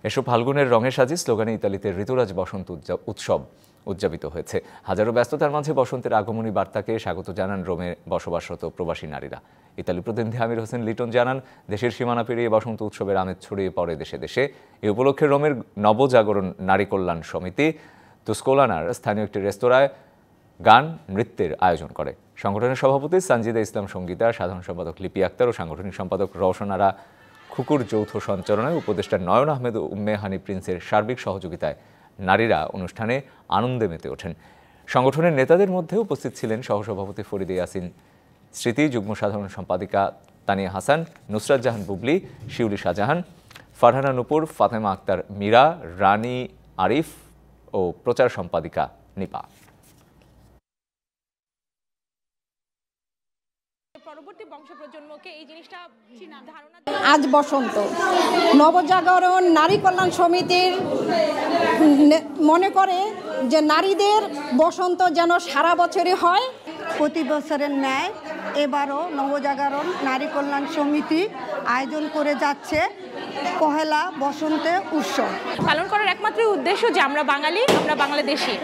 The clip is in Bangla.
এসব ফাল্গুনের রঙের সাজি স্লোগানে ইতালিতে ঋতুরাজ বসন্ত উৎসব উদযাপিত হয়েছে। হাজারো ব্যস্ততার মাঝে বসন্তের আগমনী বার্তাকে স্বাগত জানান রোমে বসবাসরত প্রবাসী নারীরা। ইতালি প্রতিনিধি আমির হোসেন লিটন জানান, দেশের সীমানা পেরিয়ে বসন্ত উৎসবের আমেজ ছড়িয়ে পড়ে দেশে দেশে। এ উপলক্ষে রোমের নবজাগরণ নারী কল্যাণ সমিতি তুস্কোলানার স্থানীয় একটি রেস্তোরাঁয় গান নৃত্যের আয়োজন করে। সংগঠনের সভাপতি সানজিদা ইসলাম সঙ্গীতা, সাধারণ সম্পাদক লিপি আক্তার ও সাংগঠনিক সম্পাদক রওশনারা খুকুর যৌথ সঞ্চালনায় উপদেষ্টা নয়ন আহমেদ ও উম্মে হানি প্রিন্সের সার্বিক সহযোগিতায় নারীরা অনুষ্ঠানে আনন্দে মেতে ওঠেন। সংগঠনের নেতাদের মধ্যে উপস্থিত ছিলেন সহসভাপতি ফরিদে ইয়াসিন স্মৃতি, যুগ্ম সাধারণ সম্পাদিকা তানিয়া হাসান, নুসরাত জাহান বুবলি, শিউলি শাহজাহান, ফারহানা নুপুর, ফাতেমা আক্তার মীরা, রানী আরিফ ও প্রচার সম্পাদিকা নিপা। আজ বসন্ত নবজাগরণ নারী কল্যাণ সমিতির মনে করে যে নারীদের বসন্ত যেন সারা বছরই হয়। প্রতি বছরের ন্যায় এবারও নবজাগরণ নারী কল্যাণ সমিতি আয়োজন করে যাচ্ছে পহেলা বসন্তের উৎসব। পালন করার একমাত্র উদ্দেশ্য যে আমরা বাঙালি, আমরা বাংলাদেশী।